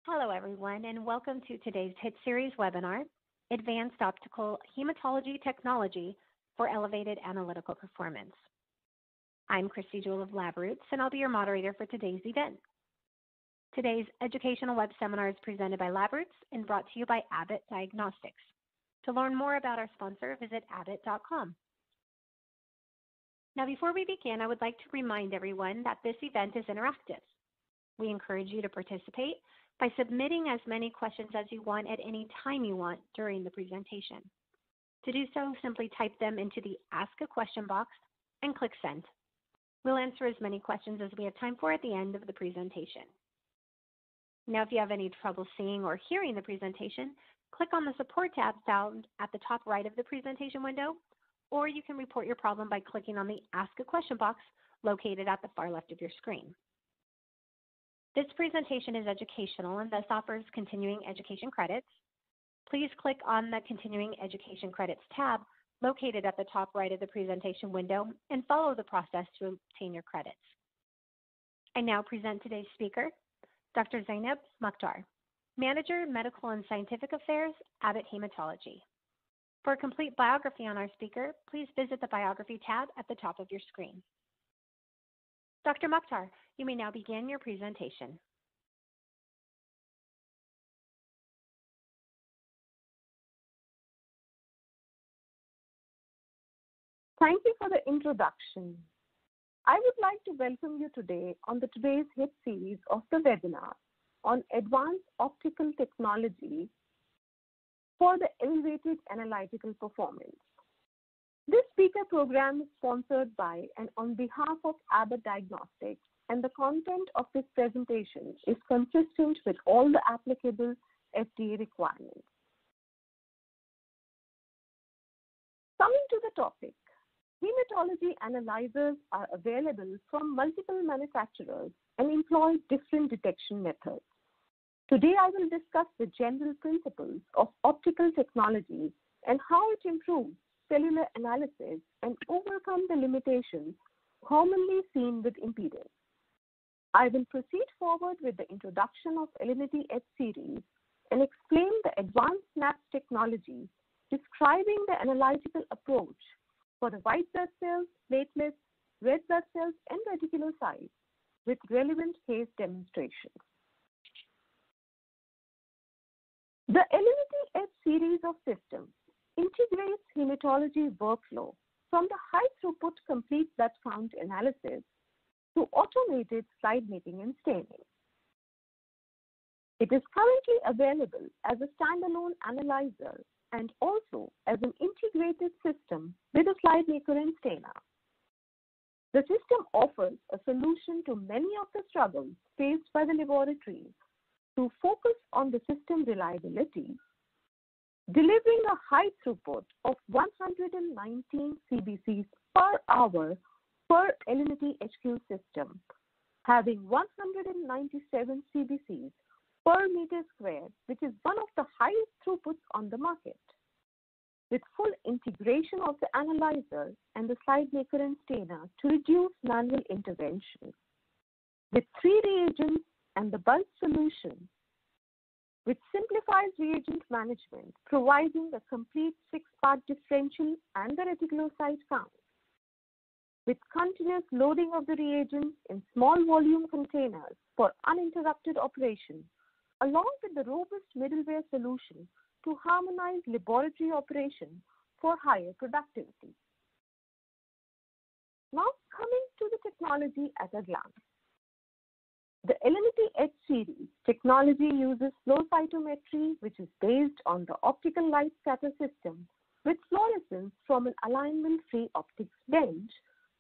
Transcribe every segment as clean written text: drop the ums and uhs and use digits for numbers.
Hello, everyone, and welcome to today's HIT Series webinar, Advanced Optical Hematology Technology for Elevated Analytical Performance. I'm Christy Jewell of LabRoots, and I'll be your moderator for today's event. Today's educational web seminar is presented by LabRoots and brought to you by Abbott Diagnostics. To learn more about our sponsor, visit abbott.com. Now, before we begin, I would like to remind everyone that this event is interactive. We encourage you to participate by submitting as many questions as you want at any time you want during the presentation. To do so, simply type them into the Ask a Question box and click Send. We'll answer as many questions as we have time for at the end of the presentation. Now, if you have any trouble seeing or hearing the presentation, click on the Support tab found at the top right of the presentation window, or you can report your problem by clicking on the Ask a Question box located at the far left of your screen. This presentation is educational and thus offers continuing education credits. Please click on the Continuing Education Credits tab located at the top right of the presentation window and follow the process to obtain your credits. I now present today's speaker, Dr. Zainab Mukhtar, Manager, Medical and Scientific Affairs, Abbott Hematology. For a complete biography on our speaker, please visit the Biography tab at the top of your screen. Dr. Mukhtar, you may now begin your presentation. Thank you for the introduction. I would like to welcome you today on today's HIT series of the webinar on Advanced Optical Technology for the Elevated Analytical Performance. This speaker program is sponsored by and on behalf of Abbott Diagnostics, and the content of this presentation is consistent with all the applicable FDA requirements. Coming to the topic, hematology analyzers are available from multiple manufacturers and employ different detection methods. Today, I will discuss the general principles of optical technology and how it improves cellular analysis and overcome the limitations commonly seen with impedance. I will proceed forward with the introduction of Alinity H series and explain the advanced SNAPS technology describing the analytical approach for the white blood cells, platelets, red blood cells, and reticulocytes with relevant case demonstrations. The Alinity H series of systems integrates hematology workflow from the high-throughput complete blood count analysis to automated slide making and staining. It is currently available as a standalone analyzer and also as an integrated system with a slide maker and stainer. The system offers a solution to many of the struggles faced by the laboratories to focus on the system reliability, delivering a high throughput of 119 CBCs per hour per Alinity HQ system, having 197 CBCs per meter squared, which is one of the highest throughputs on the market. With full integration of the analyzer and the slide maker and stainer to reduce manual intervention. With 3 reagents and the bulk solution, which simplifies reagent management, providing a complete 6-part differential and the reticulocyte count. With continuous loading of the reagents in small volume containers for uninterrupted operation, along with the robust middleware solution to harmonize laboratory operation for higher productivity. Now coming to the technology at a glance. The Alinity H series technology uses flow cytometry, which is based on the optical light scatter system with fluorescence from an alignment-free optics bench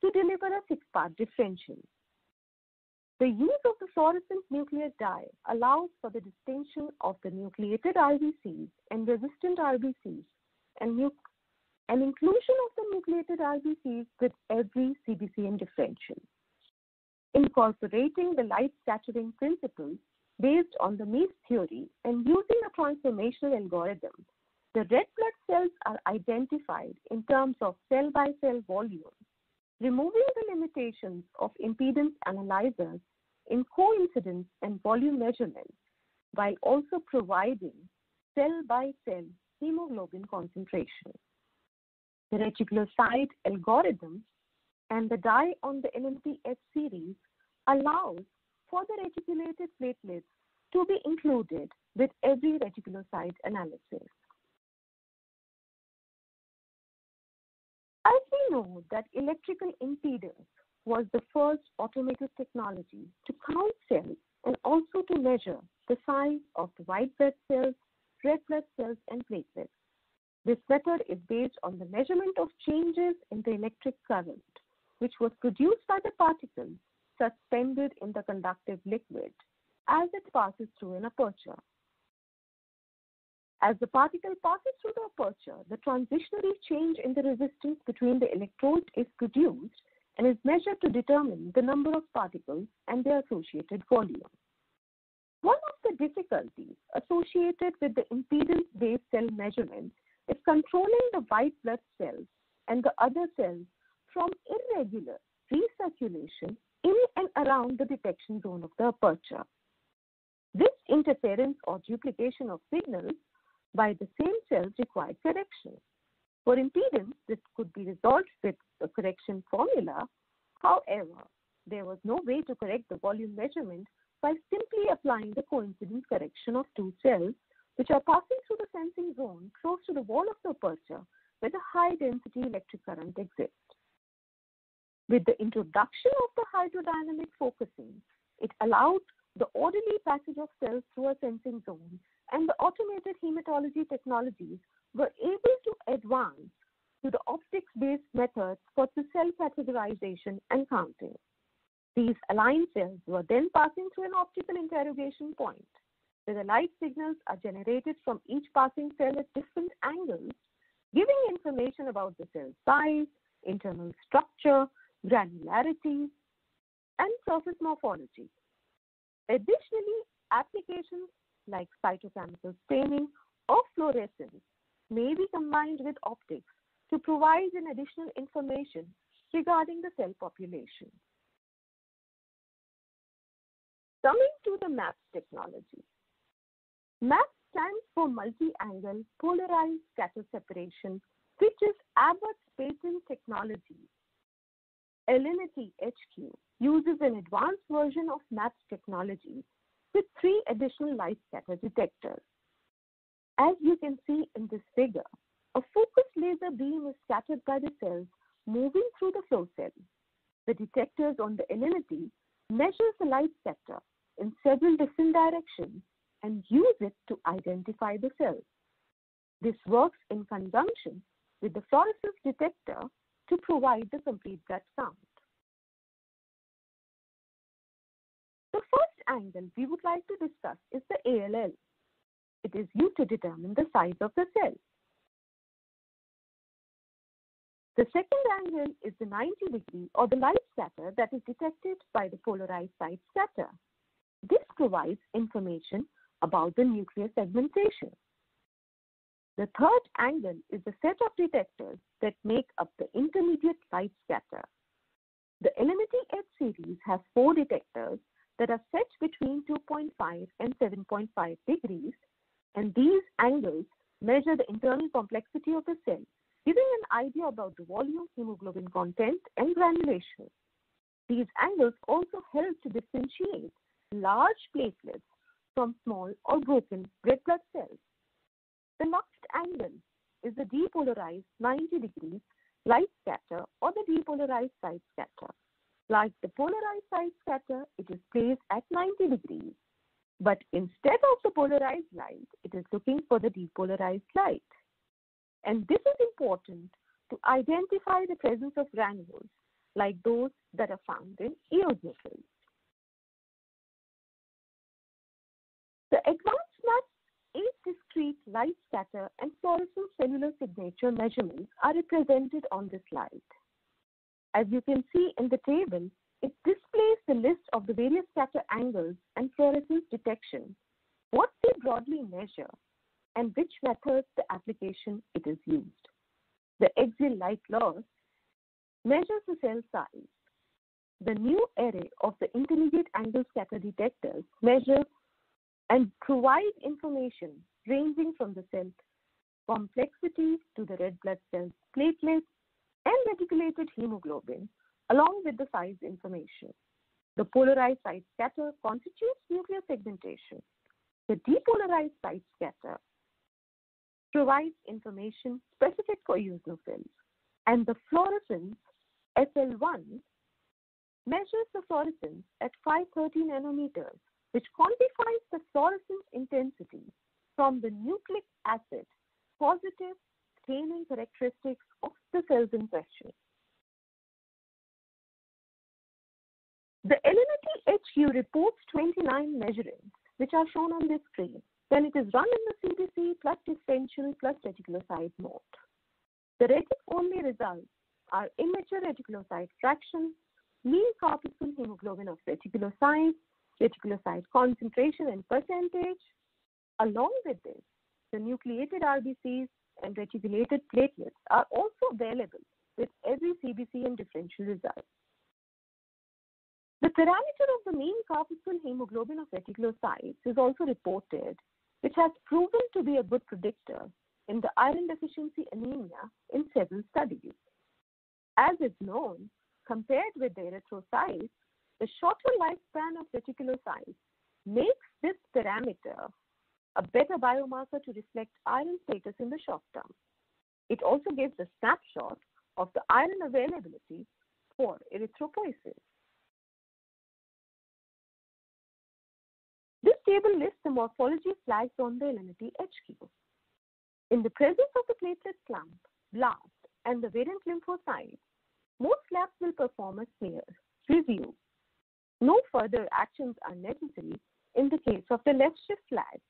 to deliver a 6-part differential. The use of the fluorescent nuclear dye allows for the distinction of the nucleated RBCs and resistant RBCs and inclusion of the nucleated RBCs with every CBC and differential. Incorporating the light scattering principles based on the Mies theory and using a transformational algorithm, the red blood cells are identified in terms of cell-by-cell volume, removing the limitations of impedance analyzers in coincidence and volume measurements while also providing cell-by-cell hemoglobin concentration. The reticulocyte algorithm and the dye on the Alinity H series allows for the reticulated platelets to be included with every reticulocyte analysis. As we know that electrical impedance was the first automated technology to count cells and also to measure the size of the white blood cells, red blood cells, and platelets. This method is based on the measurement of changes in the electric current, which was produced by the particles suspended in the conductive liquid as it passes through an aperture. As the particle passes through the aperture, the transitionary change in the resistance between the electrodes is produced and is measured to determine the number of particles and their associated volume. One of the difficulties associated with the impedance-based cell measurement is controlling the white blood cells and the other cells from irregular recirculation in and around the detection zone of the aperture. This interference or duplication of signals by the same cells required correction. For impedance, this could be resolved with a correction formula. However, there was no way to correct the volume measurement by simply applying the coincidence correction of two cells which are passing through the sensing zone close to the wall of the aperture where the high-density electric current exists. With the introduction of the hydrodynamic focusing, it allowed the orderly passage of cells through a sensing zone, and the automated hematology technologies were able to advance to the optics-based methods for the cell categorization and counting. These aligned cells were then passing through an optical interrogation point, where the light signals are generated from each passing cell at different angles, giving information about the cell size, internal structure, granularity, and surface morphology. Additionally, applications like cytochemical staining or fluorescence may be combined with optics to provide an additional information regarding the cell population. Coming to the MAPS technology. MAPS stands for multi-angle polarized scatter separation, which is Abbott's patent technology. Alinity HQ uses an advanced version of MAPS technology with 3 additional light scatter detectors. As you can see in this figure, a focused laser beam is scattered by the cells moving through the flow cell. The detectors on the Alinity measure the light scatter in several different directions and use it to identify the cells. This works in conjunction with the fluorescence detector to provide the complete blood count. The first angle we would like to discuss is the ALL. It is used to determine the size of the cell. The second angle is the 90-degree or the light scatter that is detected by the polarized side scatter. This provides information about the nuclear segmentation. The third angle is the set of detectors that make up the intermediate light scatter. The Alinity H series has 4 detectors that are set between 2.5 and 7.5 degrees, and these angles measure the internal complexity of the cell, giving an idea about the volume, hemoglobin content, and granulation. These angles also help to differentiate large platelets from small or broken red blood cells. The last angle is the depolarized 90 degrees light scatter or the depolarized side scatter. Like the polarized side scatter, it is placed at 90 degrees. But instead of the polarized light, it is looking for the depolarized light. And this is important to identify the presence of granules like those that are found in eosinophils. The advanced MAPS 8 discrete light scatter and fluorescent cellular signature measurements are represented on this slide. As you can see in the table, it displays the list of the various scatter angles and fluorescence detection, what they broadly measure, and which methods the application it is used. The axial light loss measures the cell size. The new array of the intermediate angle scatter detectors measure and provide information ranging from the cell complexity to the red blood cells, platelets, and reticulated hemoglobin, along with the size information. The polarized site scatter constitutes nuclear segmentation. The depolarized site scatter provides information specific for eosinophils, and the fluorescence SL1 measures the fluorescence at 530 nanometers, which quantifies the fluorescence intensity from the nucleic acid positive staining characteristics of the cells in question. The Alinity HQ reports 29 measurements, which are shown on this screen, when it is run in the CBC plus differential plus reticulocyte mode. The retic-only results are immature reticulocyte fraction, mean corpuscle hemoglobin of reticulocytes, reticulocyte concentration and percentage. Along with this, the nucleated RBCs and reticulated platelets are also available with every CBC and differential result. The parameter of the mean corpuscle hemoglobin of reticulocytes is also reported, which has proven to be a good predictor in the iron deficiency anemia in several studies. As is known, compared with the erythrocytes, the shorter lifespan of reticulocytes makes this parameter a better biomarker to reflect iron status in the short term. It also gives a snapshot of the iron availability for erythropoiesis. This table lists the morphology flags on the Alinity HQ. In the presence of the platelet clump, blast, and the variant lymphocytes, most labs will perform a smear review. No further actions are necessary in the case of the left shift flag.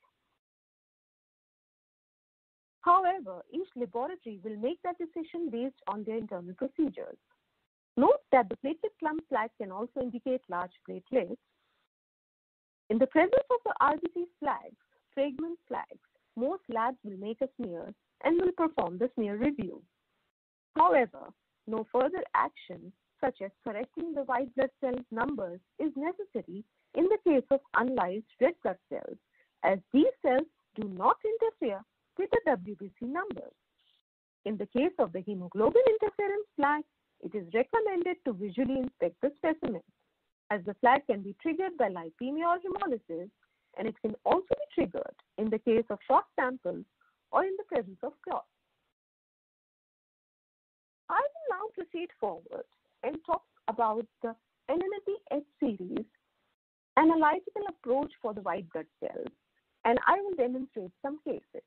However, each laboratory will make that decision based on their internal procedures. Note that the platelet clump flag can also indicate large platelets. In the presence of the RBC flags, fragment flags, most labs will make a smear and will perform the smear review. However, no further action, such as correcting the white blood cell numbers, is necessary in the case of unlysed red blood cells, as these cells do not interfere with the WBC numbers. In the case of the hemoglobin interference flag, it is recommended to visually inspect the specimen, as the flag can be triggered by lipemia or hemolysis, and it can also be triggered in the case of short samples or in the presence of clots. I will now proceed forward and talk about the Alinity H series analytical approach for the white blood cells, and I will demonstrate some cases.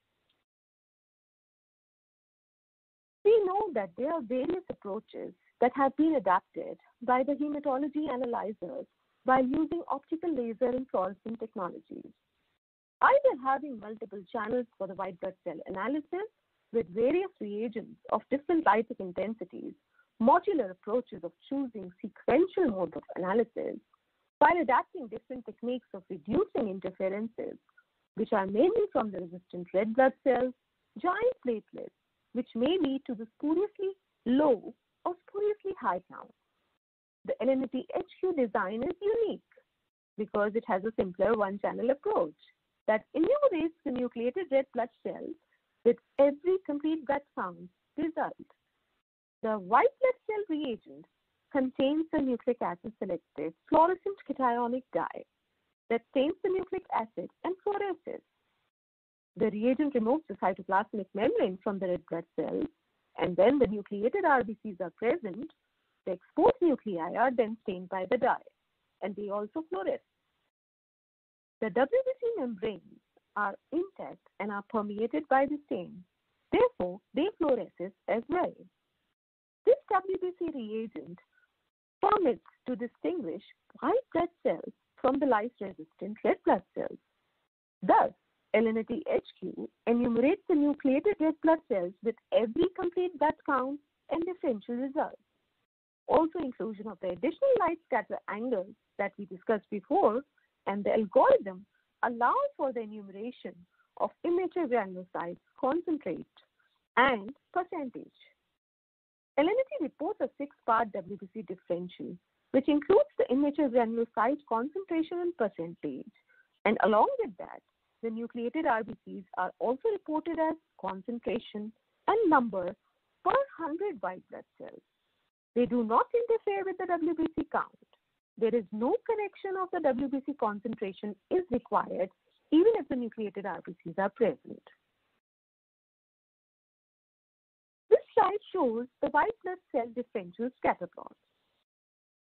We know that there are various approaches that have been adapted by the hematology analyzers by using optical laser and fluorescent technologies. Either having multiple channels for the white blood cell analysis with various reagents of different lytic intensities, modular approaches of choosing sequential mode of analysis, while adapting different techniques of reducing interferences, which are mainly from the resistant red blood cells, giant platelets, which may lead to the spuriously low or spuriously high count. The Alinity HQ design is unique because it has a simpler one-channel approach that enumerates the nucleated red blood cells with every complete blood count result. The white blood cell reagent contains the nucleic acid selected fluorescent cationic dye that stains the nucleic acid and fluoresces. The reagent removes the cytoplasmic membrane from the red blood cells, and when the nucleated RBCs are present, the exposed nuclei are then stained by the dye, and they also fluoresce. The WBC membranes are intact and are permeated by the stain. Therefore, they fluoresce as well. This WBC reagent permits to distinguish white blood cells from the lyse-resistant red blood cells. Thus, Alinity HQ enumerates the nucleated red blood cells with every complete blood count and differential results. Also, inclusion of the additional light scatter angles that we discussed before and the algorithm allow for the enumeration of immature granulocytes, concentrate, and percentage. Alinity reports a 6-part WBC differential, which includes the immature granulocyte concentration and percentage, And along with that, the nucleated RBCs are also reported as concentration and number per 100 white blood cells. They do not interfere with the WBC count. There is no correction of the WBC concentration is required even if the nucleated RBCs are present. This slide shows the white blood cell differential scatterplots.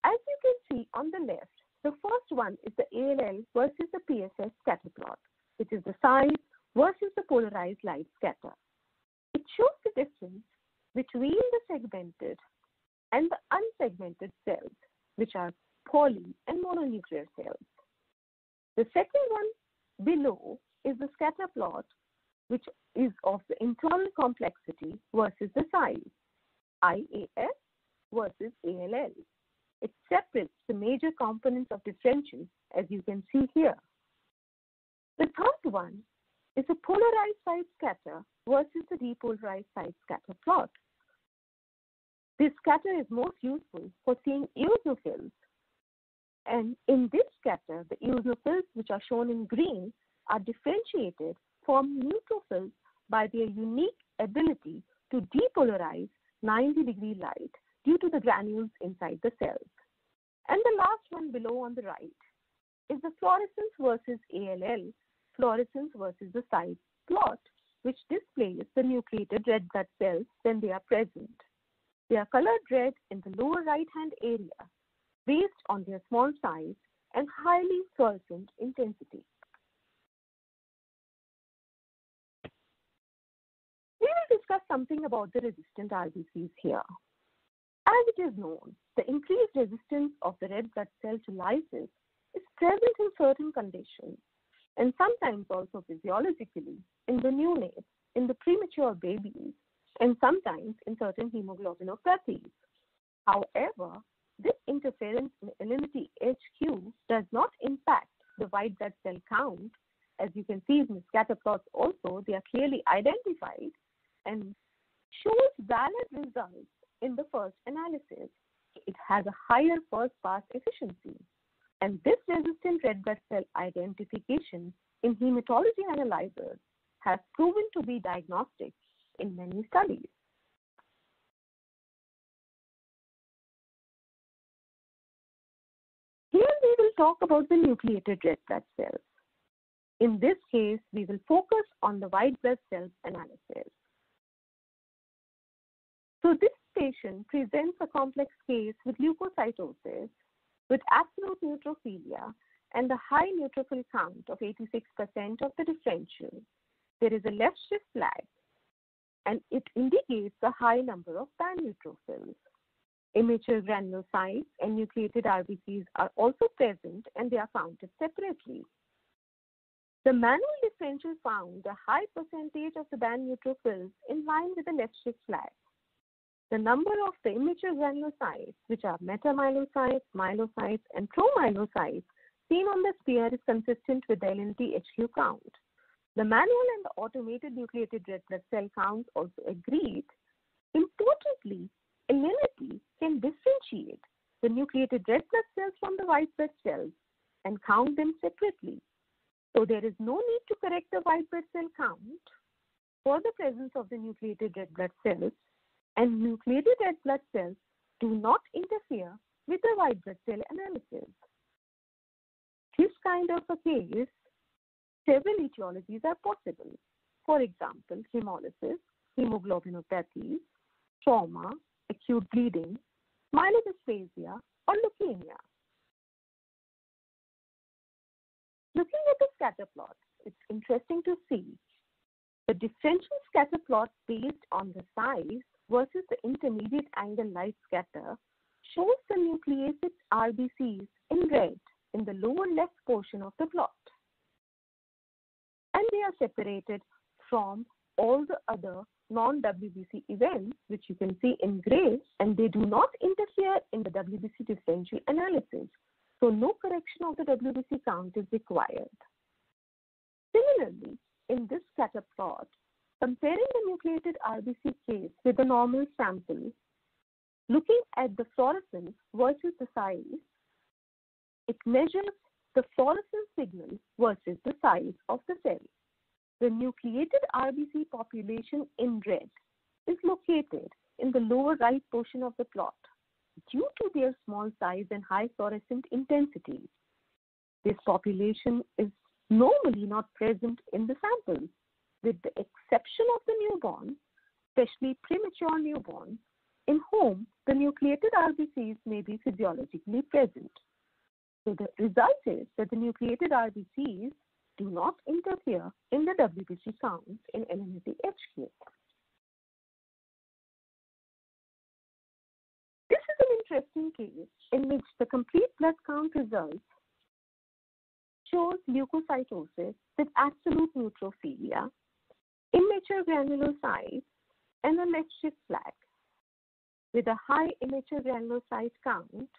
As you can see on the left, the first one is the ALL versus the PSS scatterplot, which is the size versus the polarized light scatter. It shows the difference between the segmented and the unsegmented cells, which are poly and mononuclear cells. The second one below is the scatter plot, which is of the internal complexity versus the size, IAS versus ALL. It separates the major components of differential, as you can see here. The third one is a polarized side scatter versus the depolarized side scatter plot. This scatter is most useful for seeing eosinophils. And in this scatter, the eosinophils, which are shown in green, are differentiated from neutrophils by their unique ability to depolarize 90-degree light due to the granules inside the cells. And the last one below on the right is the fluorescence versus ALL, fluorescence versus the size plot, which displays the nucleated red blood cells when they are present. They are colored red in the lower right-hand area based on their small size and highly fluorescent intensity. We will discuss something about the resistant RBCs here. As it is known, the increased resistance of the red blood cell to lysis is present in certain conditions and sometimes also physiologically in the neonates, in the premature babies, and sometimes in certain hemoglobinopathies. However, this interference in Alinity HQ does not impact the white blood cell count. As you can see in the scatter plots also, they are clearly identified and shows valid results in the first analysis. It has a higher first pass efficiency. And this resistant red blood cell identification in hematology analyzers has proven to be diagnostic in many studies. Here we will talk about the nucleated red blood cells. In this case, we will focus on the white blood cells analysis. So this patient presents a complex case with leukocytosis, with absolute neutrophilia, and a high neutrophil count of 86% of the differential. There is a left shift flag, and it indicates a high number of pan-neutrophils. Immature granulocytes and nucleated RBCs are also present, and they are counted separately. The manual differential found a high percentage of the pan-neutrophils in line with the left shift flag. The number of the immature granulocytes, which are metamyelocytes, myelocytes, and promyelocytes, seen on the sphere is consistent with the Alinity HQ count. The manual and the automated nucleated red blood cell counts also agreed. Importantly, Alinity can differentiate the nucleated red blood cells from the white blood cells and count them separately. So there is no need to correct the white blood cell count for the presence of the nucleated red blood cells, and nucleated red blood cells do not interfere with the white blood cell analysis. This kind of a case, several etiologies are possible. For example, hemolysis, hemoglobinopathy, trauma, acute bleeding, myelodysplasia, or leukemia. Looking at the scatter plot, it's interesting to see the differential scatter plot based on the size versus the intermediate angle light scatter shows the nucleated RBCs in red in the lower left portion of the plot. And they are separated from all the other non-WBC events, which you can see in gray, and they do not interfere in the WBC differential analysis. So no correction of the WBC count is required. Similarly, in this scatter plot, comparing the nucleated RBC case with the normal sample, looking at the fluorescence versus the size, it measures the fluorescence signal versus the size of the cell. The nucleated RBC population in red is located in the lower right portion of the plot due to their small size and high fluorescent intensity. This population is normally not present in the sample, with the exception of the newborn, especially premature newborn, in whom the nucleated RBCs may be physiologically present. So the result is that the nucleated RBCs do not interfere in the WBC count in Alinity HQ. This is an interesting case in which the complete blood count results shows leukocytosis with absolute neutrophilia, immature granulocytes, and a left shift flag. With a high immature granulocyte count,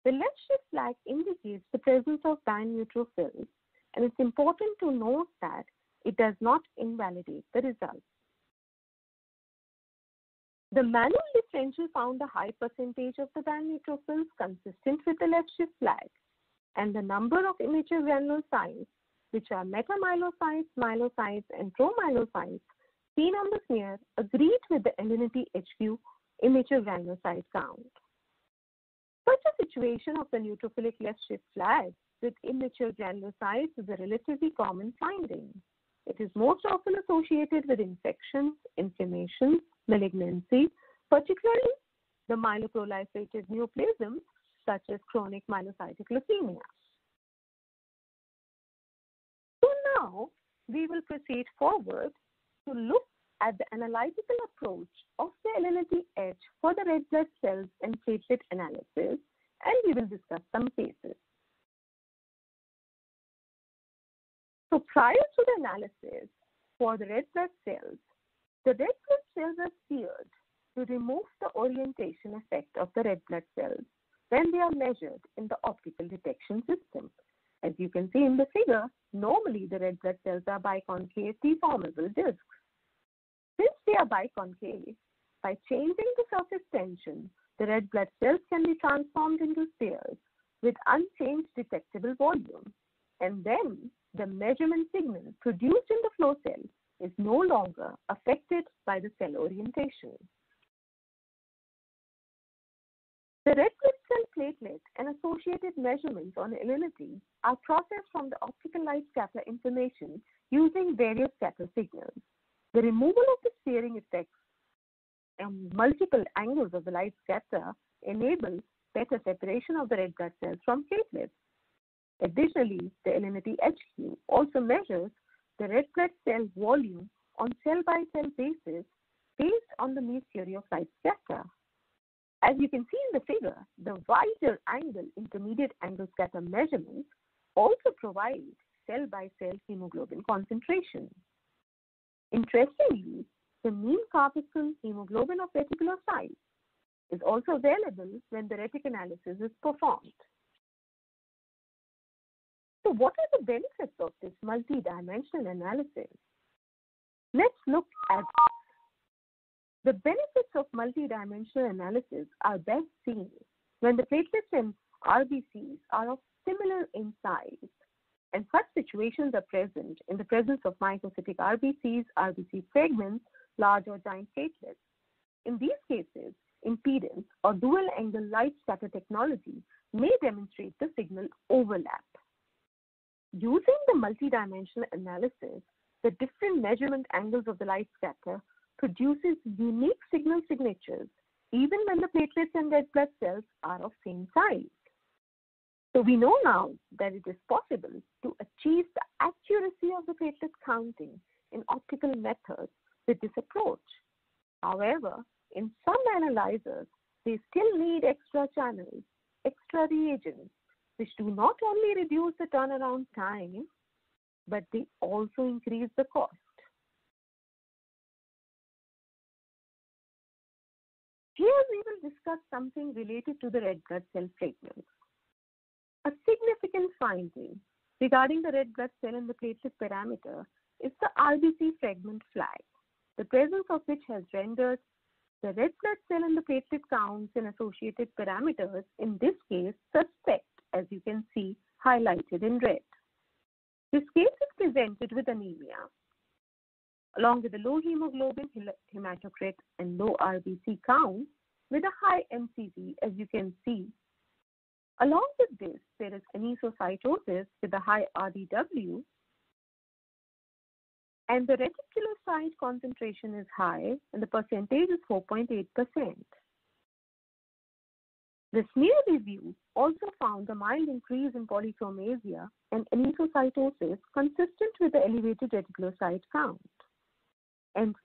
the left shift flag indicates the presence of band neutrophils, and it's important to note that it does not invalidate the results. The manual differential found a high percentage of the band neutrophils consistent with the left shift flag, and the number of immature granulocytes, which are metamyelocytes, myelocytes, and promyelocytes, seen on the smear, agreed with the Alinity HQ immature granulocyte count. Such a situation of the neutrophilic left shift flag with immature granulocytes is a relatively common finding. It is most often associated with infections, inflammation, malignancy, particularly the myeloproliferative neoplasms such as chronic myelocytic leukemia. So now we will proceed forward to look at the analytical approach of the Alinity H for the red blood cells and platelet analysis, and we will discuss some cases. So prior to the analysis for the red blood cells, the red blood cells are seared to remove the orientation effect of the red blood cells when they are measured in the optical detection system. As you can see in the figure, normally the red blood cells are biconcave deformable discs. Since they are biconcave, by changing the surface tension, the red blood cells can be transformed into spheres with unchanged detectable volume, and then the measurement signal produced in the flow cell is no longer affected by the cell orientation. The red blood cell platelet and associated measurements on Alinity are processed from the optical light scatter information using various scatter signals. The removal of the steering effects and multiple angles of the light scatter enables better separation of the red blood cells from platelets. Additionally, the Alinity HQ also measures the red blood cell volume on cell-by-cell basis based on the Mies theory of light scatter. As you can see in the figure, the wider angle intermediate angle scatter measurements also provide cell-by-cell hemoglobin concentration. Interestingly, the mean corpuscle hemoglobin of reticulocytes is also available when the retic analysis is performed. So what are the benefits of this multi-dimensional analysis? Let's look at the benefits of multi-dimensional analysis are best seen when the platelets and RBCs are of similar in size, and such situations are present in the presence of microcytic RBCs, RBC fragments, large or giant platelets. In these cases, impedance or dual-angle light scatter technology may demonstrate the signal overlap. Using the multi-dimensional analysis, the different measurement angles of the light scatter produces unique signal signatures even when the platelets and red blood cells are of same size. So we know now that it is possible to achieve the accuracy of the platelet counting in optical methods with this approach. However, in some analyzers, they still need extra channels, extra reagents, which do not only reduce the turnaround time, but they also increase the cost. Here we will discuss something related to the red blood cell fragments. A significant finding regarding the red blood cell and the platelet parameter is the RBC fragment flag, the presence of which has rendered the red blood cell and the platelet counts and associated parameters, in this case, suspect, as you can see highlighted in red. This case is presented with anemia, along with a low hemoglobin, hematocrit, and low RBC count with a high MCV, as you can see. Along with this, there is anisocytosis with a high RDW, and the reticulocyte concentration is high, and the percentage is 4.8%. The smear review also found a mild increase in polychromasia and anisocytosis consistent with the elevated reticulocyte count. And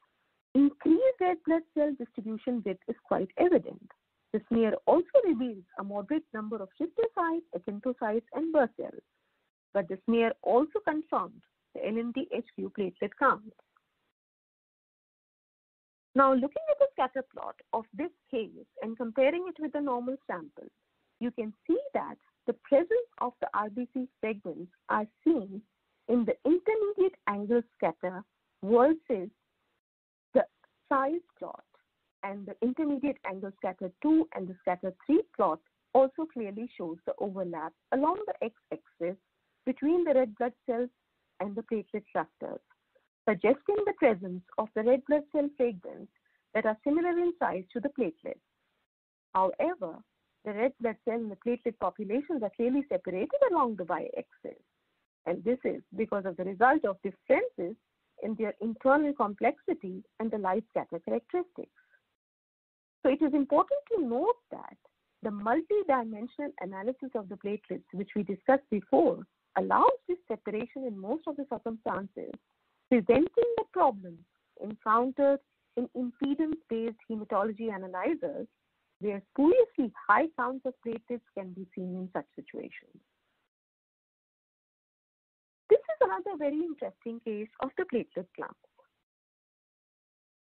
increased red blood cell distribution width is quite evident. The smear also reveals a moderate number of schistocytes, acanthocytes, and Burr cells, but the smear also confirmed the Alinity HQ platelet count. Now, looking at the scatter plot of this case and comparing it with the normal sample, you can see that the presence of the RBC segments are seen in the intermediate angle scatter versus the size plot, and the intermediate angle scatter 2 and the scatter 3 plot also clearly shows the overlap along the x-axis between the red blood cells and the platelet clusters, suggesting the presence of the red blood cell fragments that are similar in size to the platelets. However, the red blood cell and the platelet populations are clearly separated along the y-axis, and this is because of the result of differences in their internal complexity and the light scatter characteristics. So it is important to note that the multi-dimensional analysis of the platelets, which we discussed before, allows this separation in most of the circumstances, preventing the problems encountered in impedance-based hematology analyzers, where spuriously high counts of platelets can be seen in such situations. This is another very interesting case of the platelet clump.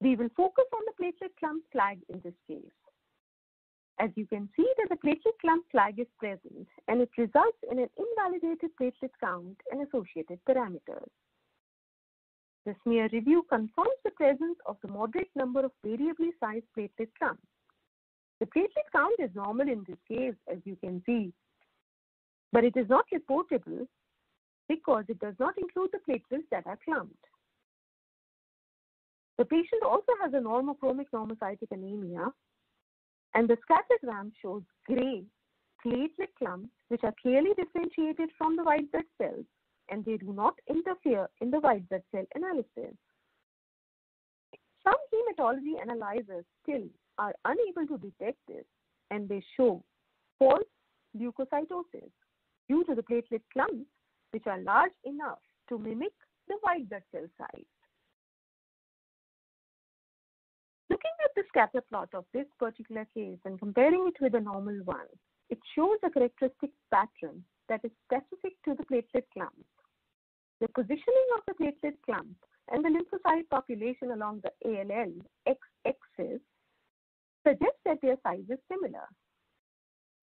We will focus on the platelet clump flag in this case. As you can see that the platelet clump flag is present, and it results in an invalidated platelet count and associated parameters. The smear review confirms the presence of the moderate number of variably sized platelet clumps. The platelet count is normal in this case, as you can see, but it is not reportable because it does not include the platelets that are clumped. The patient also has a normochromic normocytic anemia, and the scattergram shows gray platelet clumps which are clearly differentiated from the white blood cells, and they do not interfere in the white blood cell analysis. Some hematology analyzers still are unable to detect this, and they show false leukocytosis due to the platelet clumps which are large enough to mimic the white blood cell size. Looking at the scatter plot of this particular case and comparing it with a normal one, it shows a characteristic pattern that is specific to the platelet clump. The positioning of the platelet clump and the lymphocyte population along the ALL x-axis suggests that their size is similar.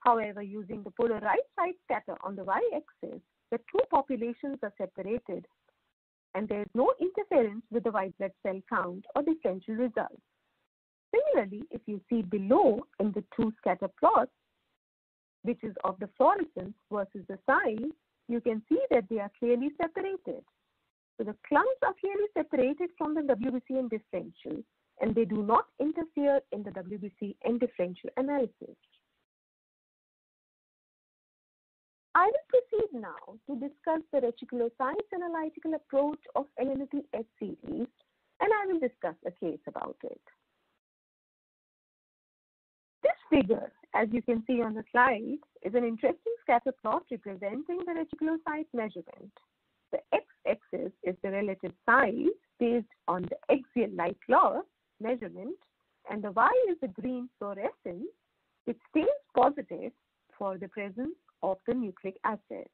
However, using the polar right side scatter on the y-axis, the two populations are separated, and there is no interference with the white blood cell count or differential results. Similarly, if you see below in the two scatter plots, which is of the fluorescence versus the size, you can see that they are clearly separated. So the clumps are clearly separated from the WBC and differential, and they do not interfere in the WBC and differential analysis. I will proceed now to discuss the reticulocytes analytical approach of Alinity H series, and I will discuss a case about it. This figure, as you can see on the slide, is an interesting scatter plot representing the reticulocyte measurement. The x-axis is the relative size based on the axial light loss measurement, and the y is the green fluorescence, which stays positive for the presence of the nucleic acid.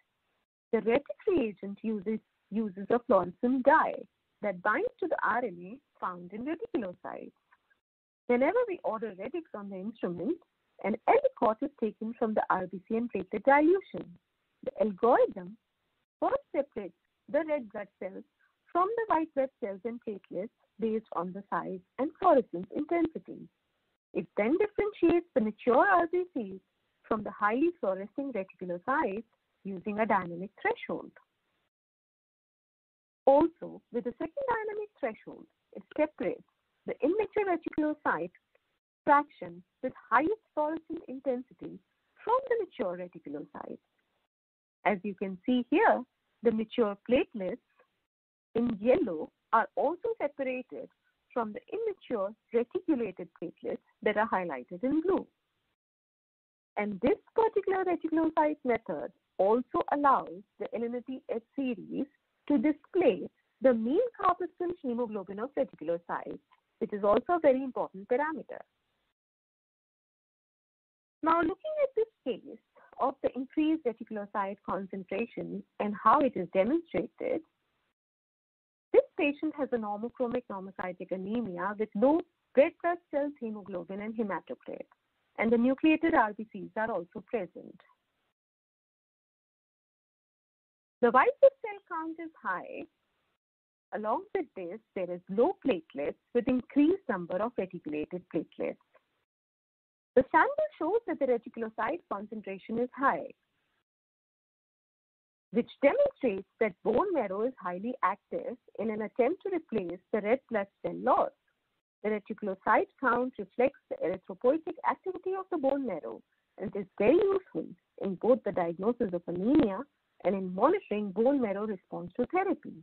The retic reagent uses a fluorescent dye that binds to the RNA found in reticulocytes. Whenever we order retics on the instrument, an aliquot is taken from the RBC and platelet dilution. The algorithm first separates the red blood cells from the white blood cells and platelets based on the size and fluorescence intensity. It then differentiates the mature RBCs from the highly fluorescing reticulocytes using a dynamic threshold. Also, with the second dynamic threshold, it separates the immature reticulocyte fraction with highest fluorescent intensity from the mature reticulocytes. As you can see here, the mature platelets in yellow are also separated from the immature reticulated platelets that are highlighted in blue. And this particular reticulocyte method also allows the Alinity H series to display the mean corpuscle hemoglobin of reticulocytes, which is also a very important parameter. Now, looking at this case of the increased reticulocyte concentration and how it is demonstrated, this patient has a normochromic normocytic anemia with low red blood cells hemoglobin and hematocrit, and the nucleated RBCs are also present. The white blood cell count is high. Along with this, there is low platelets with increased number of reticulated platelets. The sample shows that the reticulocyte concentration is high, which demonstrates that bone marrow is highly active in an attempt to replace the red blood cell loss. The reticulocyte count reflects the erythropoietic activity of the bone marrow and is very useful in both the diagnosis of anemia and in monitoring bone marrow response to therapy.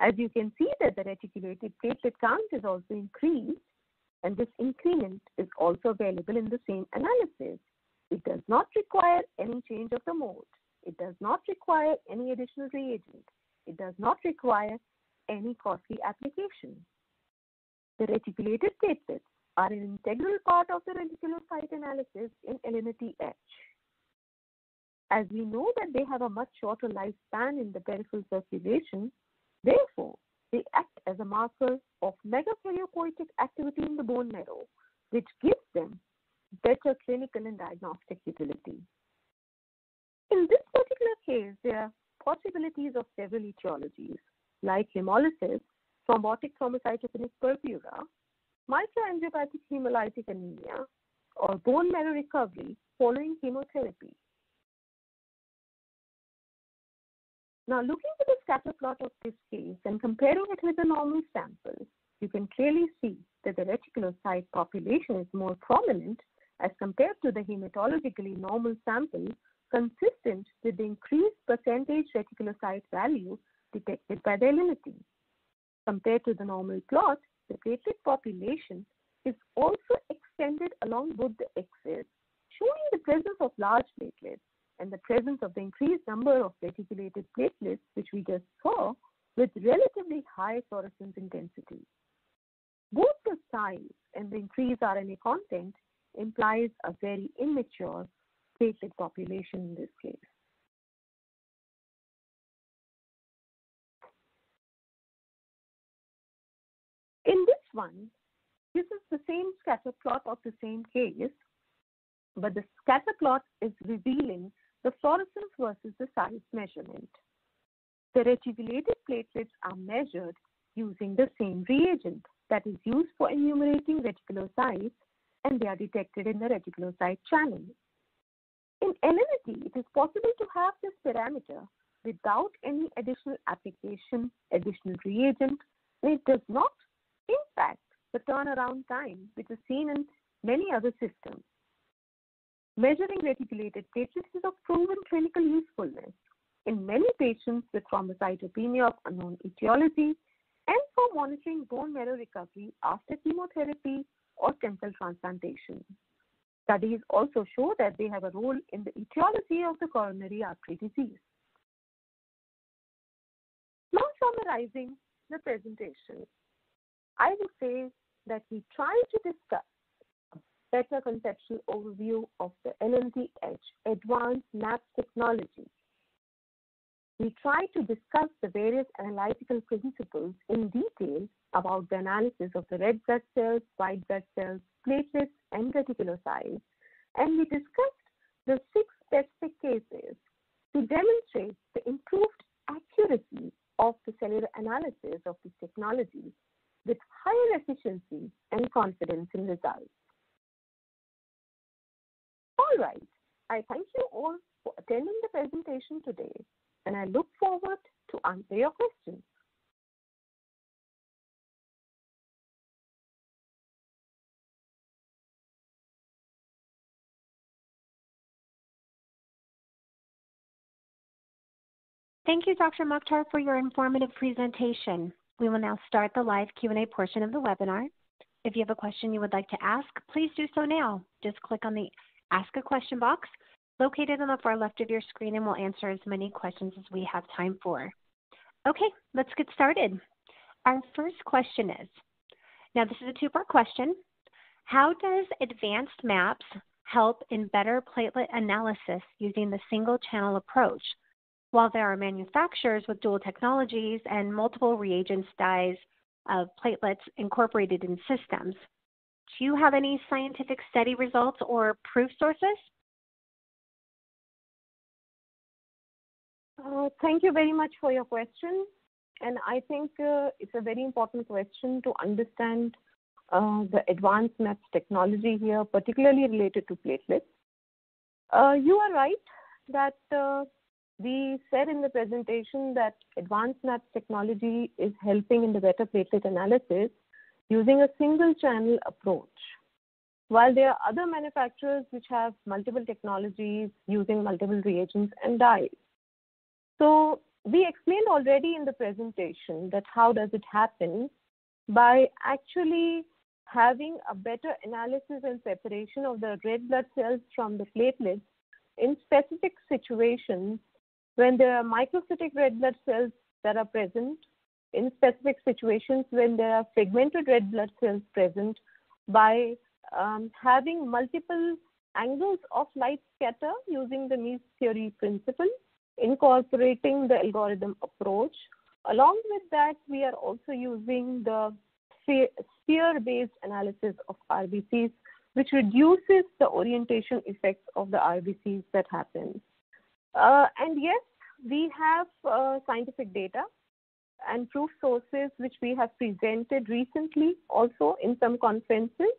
As you can see that the reticulated platelet count is also increased, and this increment is also available in the same analysis. It does not require any change of the mode. It does not require any additional reagent. It does not require any costly application. The reticulated platelets are an integral part of the reticulocyte analysis in Alinity H. As we know that they have a much shorter lifespan in the peripheral circulation, therefore, they act as a marker of megakaryopoietic activity in the bone marrow, which gives them better clinical and diagnostic utility. In this particular case, there are possibilities of several etiologies, like hemolysis, thrombotic thrombocytopenic purpura, microangiopathic hemolytic anemia, or bone marrow recovery following chemotherapy. Now, looking at the scatter plot of this case and comparing it with the normal sample, you can clearly see that the reticulocyte population is more prominent as compared to the hematologically normal sample, consistent with the increased percentage reticulocyte value detected by the Alinity. Compared to the normal plot, the platelet population is also extended along both the axes, showing the presence of large platelets and the presence of the increased number of reticulated platelets, which we just saw, with relatively high fluorescence intensity. Both the size and the increased RNA content implies a very immature platelet population in this case. In this one, this is the same scatter plot of the same case, but the scatter plot is revealing the fluorescence versus the size measurement. The reticulated platelets are measured using the same reagent that is used for enumerating reticulocytes, and they are detected in the reticulocyte channel. In Alinity, it is possible to have this parameter without any additional application, additional reagent, and it does not impact the turnaround time, which is seen in many other systems. Measuring reticulated platelets is of proven clinical usefulness in many patients with thrombocytopenia of unknown etiology and for monitoring bone marrow recovery after chemotherapy or stem cell transplantation. Studies also show that they have a role in the etiology of the coronary artery disease. Now, summarizing the presentation, I would say that we try to discuss better conceptual overview of the Alinity H advanced MAPS technology. We try to discuss the various analytical principles in detail about the analysis of the red blood cells, white blood cells, platelets, and reticulocytes, and we discussed the 6 specific cases to demonstrate the improved accuracy of the cellular analysis of this technology with higher efficiency and confidence in results. All right, I thank you all for attending the presentation today, and I look forward to answer your questions. Thank you, Dr. Mukhtar, for your informative presentation. We will now start the live Q&A portion of the webinar. If you have a question you would like to ask, please do so now. Just click on the Ask a Question box located on the far left of your screen, and we'll answer as many questions as we have time for. Okay, let's get started. Our first question is, now this is a two-part question. How does advanced maps help in better platelet analysis using the single-channel approach? While there are manufacturers with dual technologies and multiple reagents dyes of platelets incorporated in systems, do you have any scientific study results or proof sources? Thank you very much for your question. And I think it's a very important question to understand the advanced maps technology here, particularly related to platelets. You are right that we said in the presentation that advanced maps technology is helping in the better platelet analysis using a single channel approach. While there are other manufacturers which have multiple technologies using multiple reagents and dyes. So we explained already in the presentation that how does it happen by actually having a better analysis and separation of the red blood cells from the platelets in specific situations when there are microcytic red blood cells that are present, in specific situations when there are fragmented red blood cells present, by having multiple angles of light scatter using the Mies theory principle, incorporating the algorithm approach. Along with that, we are also using the sphere-based analysis of RBCs, which reduces the orientation effects of the RBCs that happen. And yes, we have scientific data and proof sources which we have presented recently also in some conferences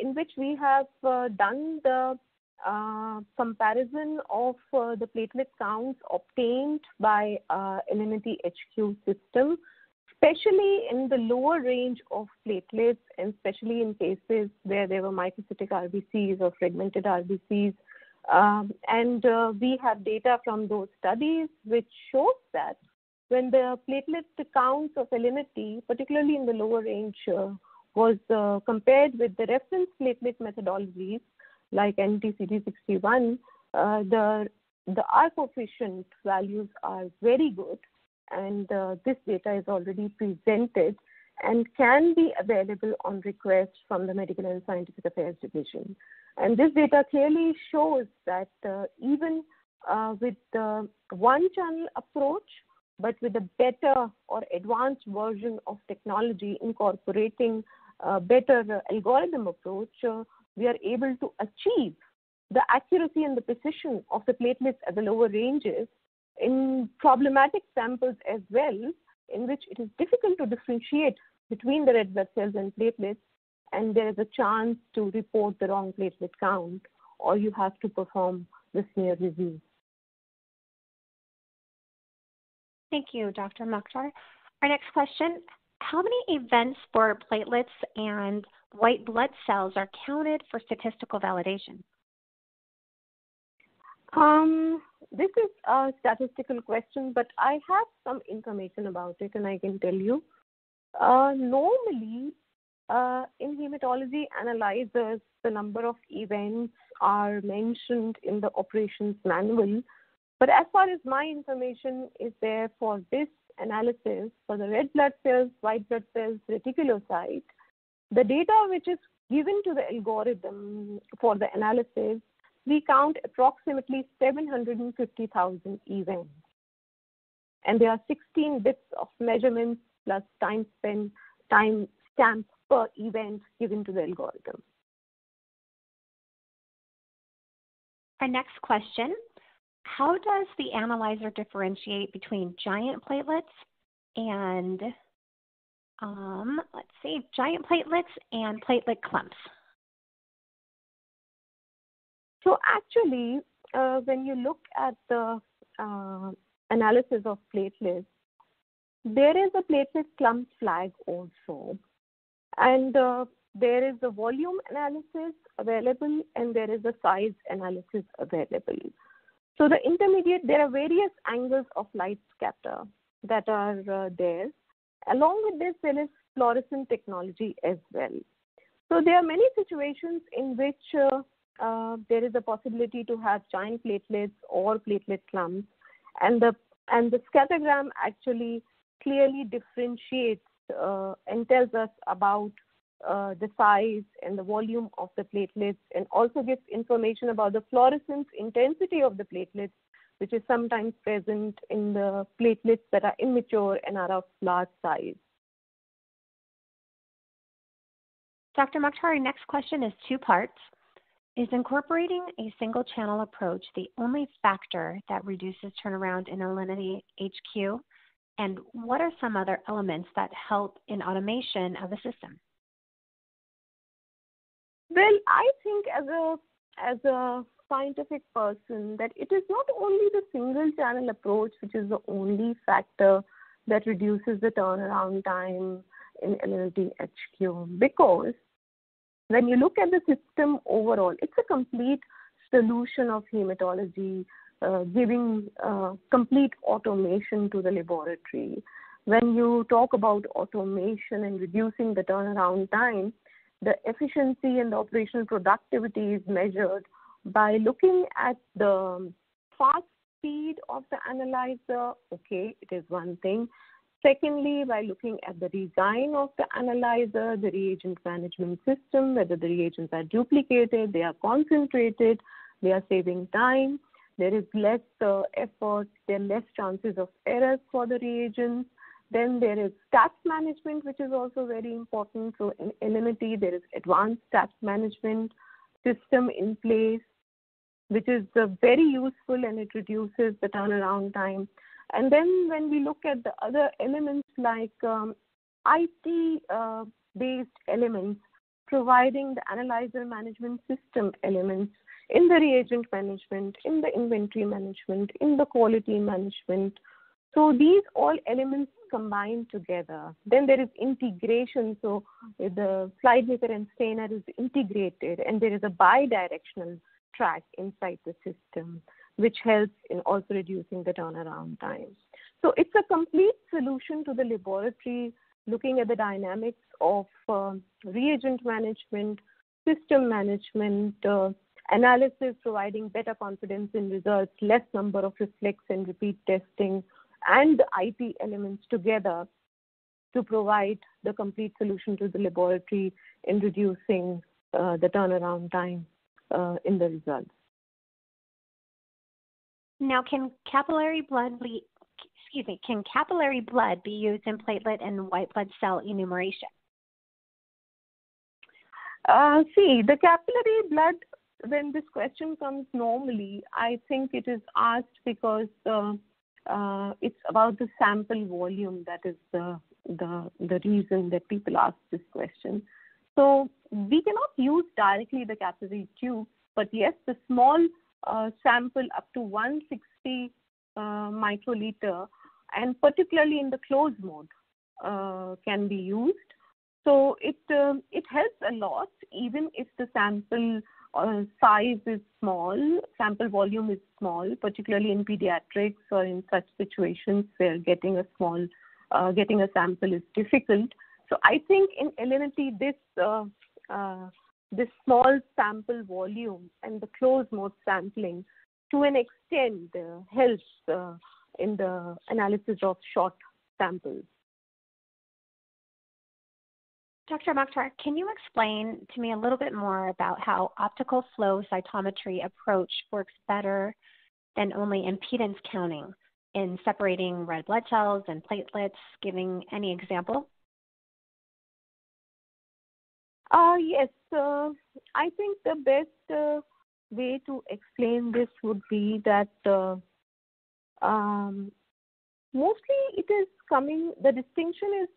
in which we have done the comparison of the platelet counts obtained by Alinity HQ system, especially in the lower range of platelets and especially in cases where there were microcytic RBCs or fragmented RBCs. And we have data from those studies which shows that when the platelet counts of Alinity, particularly in the lower range, was compared with the reference platelet methodologies like NT-CD61, the R coefficient values are very good, and this data is already presented and can be available on request from the Medical and Scientific Affairs Division. And this data clearly shows that even with the one-channel approach, but with a better or advanced version of technology incorporating a better algorithm approach, we are able to achieve the accuracy and the precision of the platelets at the lower ranges in problematic samples as well, in which it is difficult to differentiate between the red blood cells and platelets, and there is a chance to report the wrong platelet count, or you have to perform the smear review. Thank you, Dr. Mukhtar. Our next question, how many events for platelets and white blood cells are counted for statistical validation? This is a statistical question, but I have some information about it and I can tell you. Normally, in hematology analyzers, the number of events are mentioned in the operations manual. But as far as my information is there for this analysis, for the red blood cells, white blood cells, reticulocyte, the data which is given to the algorithm for the analysis, we count approximately 750,000 events. And there are 16 bits of measurements plus time stamp per event given to the algorithm. Our next question, how does the analyzer differentiate between giant platelets and, giant platelets and platelet clumps? So actually, when you look at the analysis of platelets, there is a platelet clump flag also. And there is a volume analysis available and there is a size analysis available. So the intermediate, there are various angles of light scatter that are there. Along with this, there is fluorescent technology as well. So there are many situations in which there is a possibility to have giant platelets or platelet clumps, and the scattergram actually clearly differentiates and tells us about the size and the volume of the platelets, and also gives information about the fluorescence intensity of the platelets, which is sometimes present in the platelets that are immature and are of large size. Dr. Mukhtar, our next question is two parts. Is incorporating a single channel approach the only factor that reduces turnaround in Alinity HQ? And what are some other elements that help in automation of the system? Well, I think as a scientific person that it is not only the single channel approach which is the only factor that reduces the turnaround time in Alinity HQ, because when you look at the system overall, it's a complete solution of hematology, giving complete automation to the laboratory. When you talk about automation and reducing the turnaround time, the efficiency and the operational productivity is measured by looking at the fast speed of the analyzer. Okay, it is one thing. Secondly, by looking at the design of the analyzer, the reagent management system, whether the reagents are duplicated, they are concentrated, they are saving time, there is less effort, there are less chances of errors for the reagents. Then there is stats management, which is also very important. So in Alinity, there is advanced stats management system in place, which is very useful, and it reduces the turnaround time. And then when we look at the other elements like IT-based elements, providing the analyzer management system elements in the reagent management, in the inventory management, in the quality management. So these all elements combine together. Then there is integration. So the slide maker and stainer is integrated, and there is a bidirectional track inside the system, which helps in also reducing the turnaround time. So it's a complete solution to the laboratory, looking at the dynamics of reagent management, system management, analysis, providing better confidence in results, less number of reflex and repeat testing, and the IT elements together to provide the complete solution to the laboratory in reducing the turnaround time in the results. Now, can capillary blood be used in platelet and white blood cell enumeration? See, the capillary blood, when this question comes normally, I think it is asked because it's about the sample volume. That is the reason that people ask this question. So we cannot use directly the capillary tube, but yes, the small sample up to 160 microliter, and particularly in the closed mode, can be used. So it helps a lot, even if the sample size is small, sample volume is small, particularly in pediatrics or in such situations where getting a sample is difficult. So I think in Alinity, this small sample volume and the closed mode sampling to an extent helps in the analysis of short samples. Dr. Mukhtar, can you explain to me a little bit more about how optical flow cytometry approach works better than only impedance counting in separating red blood cells and platelets, giving any example? Yes, I think the best way to explain this would be that mostly it is the distinction is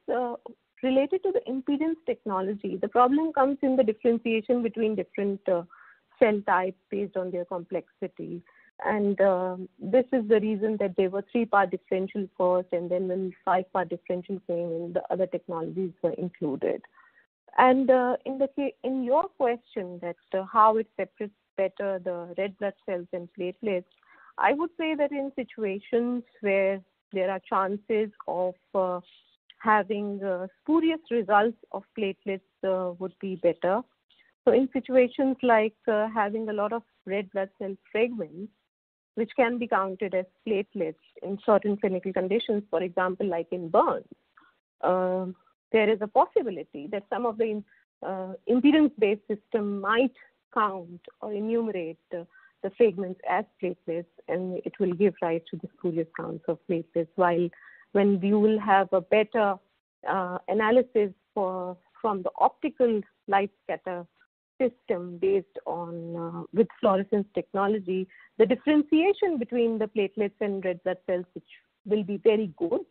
related to the impedance technology. The problem comes in the differentiation between different cell types based on their complexity. And this is the reason that they were 3-part differential first, and then when 5-part differential came in, the other technologies were included. And in your question that how it separates better the red blood cells and platelets, I would say that in situations where there are chances of having spurious results of platelets would be better. So in situations like having a lot of red blood cell fragments, which can be counted as platelets in certain clinical conditions, for example, like in burns, there is a possibility that some of the impedance-based system might count or enumerate the fragments as platelets, and it will give rise to the spurious counts of platelets, while when you will have a better analysis from the optical light scatter system based on with fluorescence technology, the differentiation between the platelets and red blood cells, which will be very good,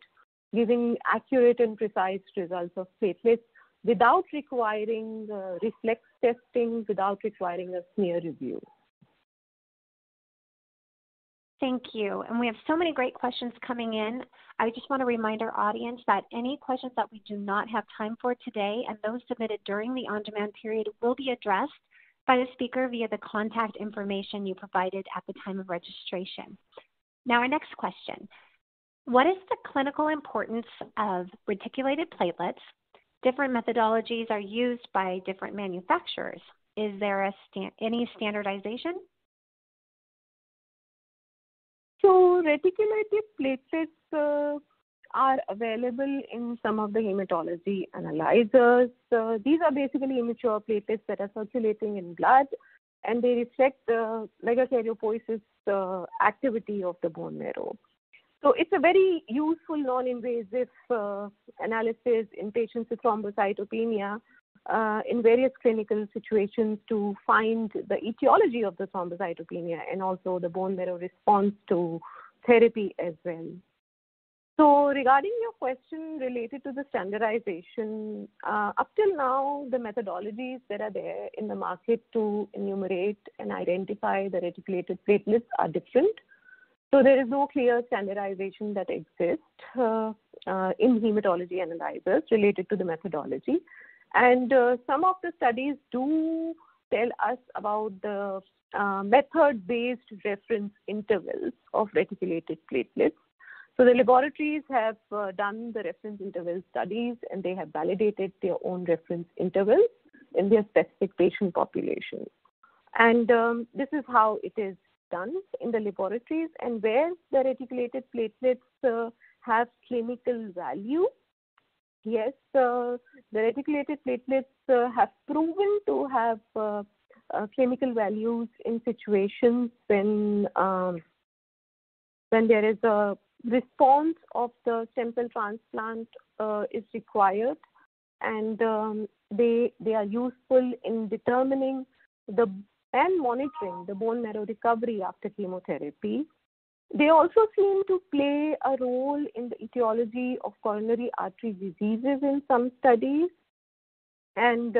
giving accurate and precise results of platelets without requiring reflex testing, without requiring a smear review. Thank you. And we have so many great questions coming in. I just want to remind our audience that any questions that we do not have time for today and those submitted during the on-demand period will be addressed by the speaker via the contact information you provided at the time of registration. Now, our next question. What is the clinical importance of reticulated platelets? Different methodologies are used by different manufacturers. Is there any standardization? So reticulated platelets are available in some of the hematology analyzers. These are basically immature platelets that are circulating in blood, and they reflect the megakaryopoiesis activity of the bone marrow. So it's a very useful, non-invasive analysis in patients with thrombocytopenia in various clinical situations to find the etiology of the thrombocytopenia and also the bone marrow response to therapy as well. So regarding your question related to the standardization, up till now, the methodologies that are there in the market to enumerate and identify the reticulated platelets are different. So there is no clear standardization that exists in hematology analyzers related to the methodology. And some of the studies do tell us about the method-based reference intervals of reticulated platelets. So the laboratories have done the reference interval studies, and they have validated their own reference intervals in their specific patient population. And this is how it is done in the laboratories, and where the reticulated platelets have clinical value. Yes, the reticulated platelets have proven to have clinical values in situations when there is a response of the stem cell transplant is required, and they are useful in determining and monitoring the bone marrow recovery after chemotherapy. They also seem to play a role in the etiology of coronary artery diseases in some studies. And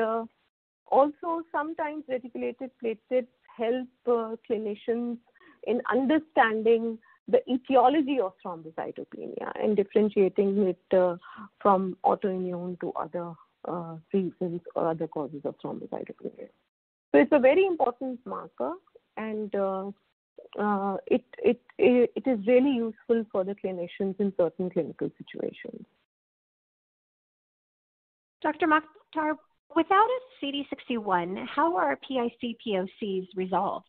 also sometimes reticulated platelets help clinicians in understanding the etiology of thrombocytopenia and differentiating it from autoimmune to other reasons or other causes of thrombocytopenia. So it's a very important marker, and it is really useful for the clinicians in certain clinical situations. Dr. Mukhtar, without a CD61, how are PIC POCs resolved?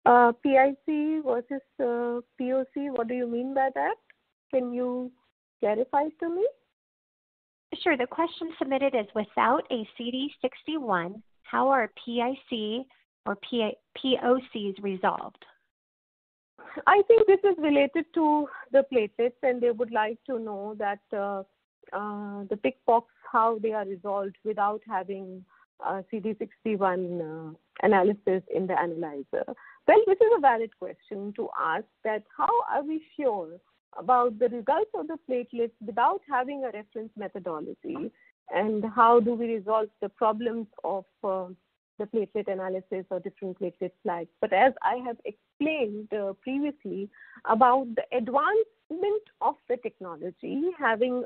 PIC versus POC, what do you mean by that? Can you clarify to me? Sure. The question submitted is, without a CD61, how are PIC or POCs resolved? I think this is related to the platelets, and they would like to know that the PIC-POCs, how they are resolved without having CD61 analysis in the analyzer. Well, this is a valid question to ask, that how are we sure about the results of the platelets without having a reference methodology, and how do we resolve the problems of the platelet analysis or different platelet flags. But as I have explained previously about the advancement of the technology, having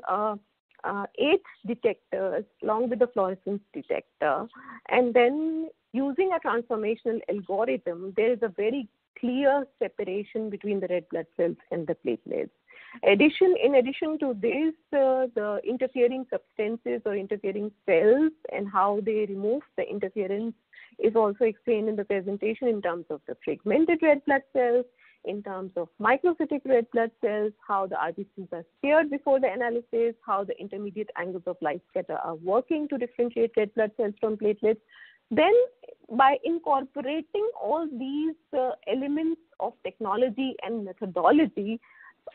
8 detectors along with the fluorescence detector, and then using a transformational algorithm, there is a very clear separation between the red blood cells and the platelets. In addition to this, the interfering substances or interfering cells and how they remove the interference is also explained in the presentation in terms of the fragmented red blood cells, in terms of microcytic red blood cells, how the RBCs are spared before the analysis, how the intermediate angles of light scatter are working to differentiate red blood cells from platelets. Then, by incorporating all these elements of technology and methodology,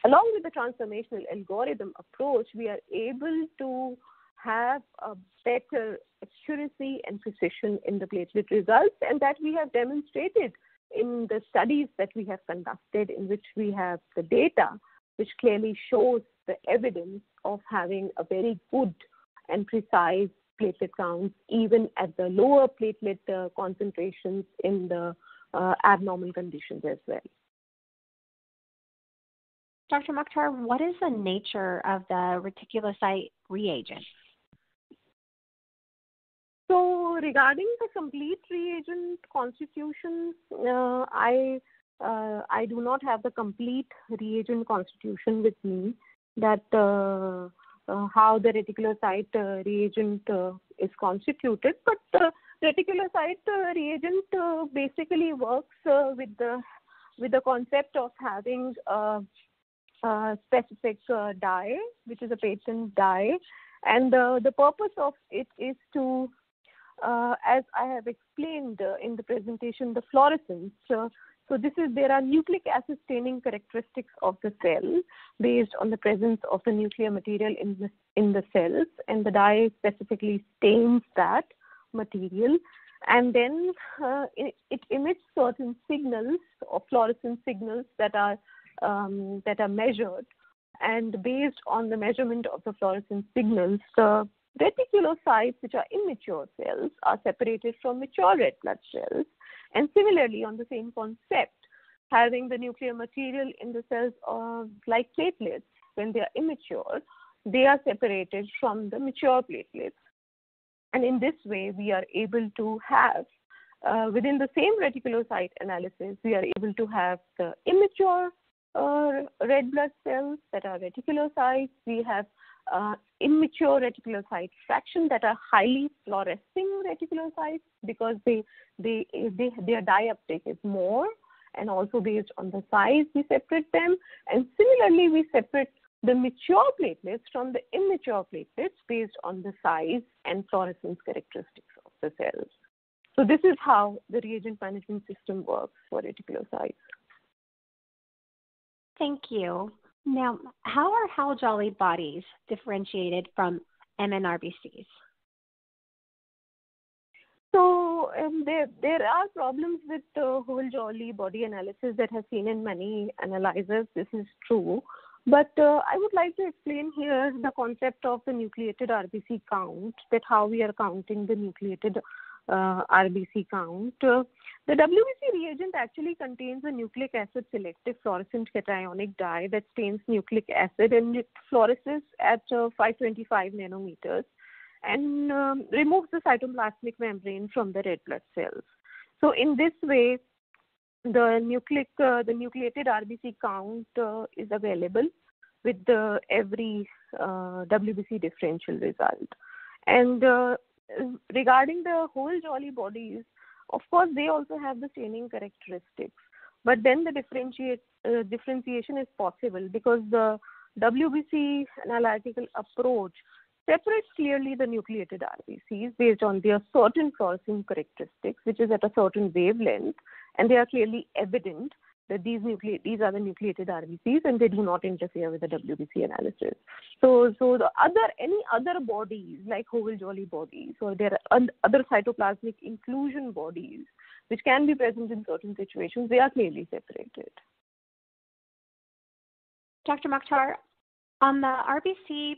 along with the transformational algorithm approach, we are able to have a better accuracy and precision in the platelet results, and that we have demonstrated in the studies that we have conducted, in which we have the data which clearly shows the evidence of having a very good and precise platelet counts, even at the lower platelet concentrations in the abnormal conditions as well. Dr. Mukhtar, what is the nature of the reticulocyte reagent? So regarding the complete reagent constitution, I do not have the complete reagent constitution with me, that how the reticulocyte reagent is constituted, but the reticulocyte reagent basically works with the concept of having a specific dye, which is a patent dye, and the purpose of it is to, as I have explained in the presentation, the fluorescence. So there are nucleic acid staining characteristics of the cell based on the presence of the nuclear material in the cells, and the dye specifically stains that material, and then it emits certain signals or fluorescent signals that are measured, and based on the measurement of the fluorescent signals, the reticulocytes, which are immature cells, are separated from mature red blood cells. And similarly, on the same concept, having the nuclear material in the cells like platelets, when they are immature, they are separated from the mature platelets. And in this way, we are able to have, within the same reticulocyte analysis, we are able to have the immature red blood cells that are reticulocytes. We have immature reticulocyte fraction that are highly fluorescing reticulocytes, because their dye uptake is more, and also based on the size we separate them. And similarly, we separate the mature platelets from the immature platelets based on the size and fluorescence characteristics of the cells. So this is how the reagent management system works for reticulocytes. Thank you. Now, how are Hal-Jolly bodies differentiated from MNRBCs? So there are problems with whole jolly body analysis that have seen in many analyzers. This is true. But I would like to explain here the concept of the nucleated RBC count, that how we are counting the nucleated RBC count. The WBC reagent actually contains a nucleic acid selective fluorescent cationic dye that stains nucleic acid, and it fluoresces at 525 nanometers and removes the cytoplasmic membrane from the red blood cells. So in this way, the nucleated RBC count is available with every WBC differential result. And regarding the whole jolly bodies, of course, they also have the staining characteristics. But then the differentiation is possible, because the WBC analytical approach separates clearly the nucleated RBCs based on their certain fluorescent characteristics, which is at a certain wavelength, and they are clearly evident that these are the nucleated RBCs, and they do not interfere with the WBC analysis. So any other bodies like whole jolly bodies, or there are other cytoplasmic inclusion bodies which can be present in certain situations, they are clearly separated. Dr. Mukhtar, on the RBC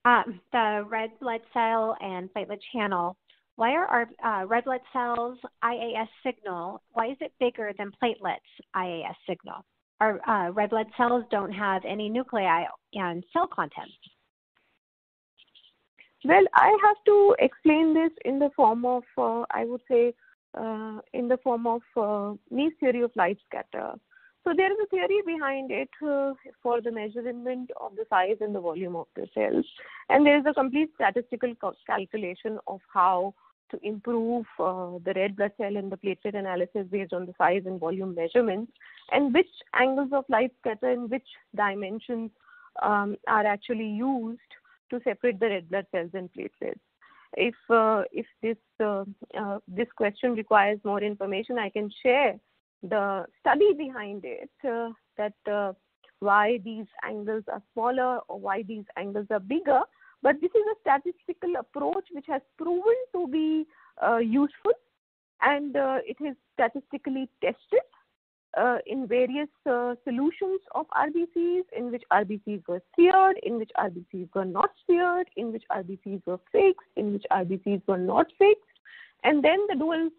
the red blood cell and platelet channel, why are our red blood cells IAS signal, why is it bigger than platelets IAS signal? Our red blood cells don't have any nuclei and cell contents. Well, I have to explain this in the form of, I would say, in the form of Nee's theory of light scatter. So there is a theory behind it for the measurement of the size and the volume of the cells. And there is a complete statistical calculation of how to improve the red blood cell and the platelet analysis based on the size and volume measurements, and which angles of light scatter and which dimensions are actually used to separate the red blood cells and platelets. If this question requires more information, I can share the study behind it, that why these angles are smaller or why these angles are bigger. But this is a statistical approach which has proven to be useful, and it is statistically tested in various solutions of RBCs, in which RBCs were sphered, in which RBCs were not sphered, in which RBCs were fixed, in which RBCs were not fixed, and then the dual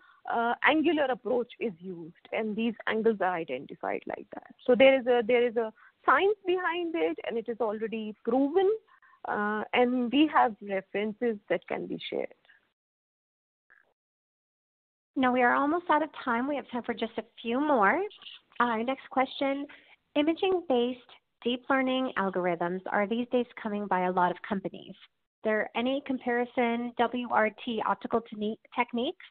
angular approach is used, and these angles are identified like that. So there is a science behind it, and it is already proven, and we have references that can be shared. Now we are almost out of time. We have time for just a few more. Next question. Imaging-based deep learning algorithms are these days coming by a lot of companies. There any comparison WRT optical techniques?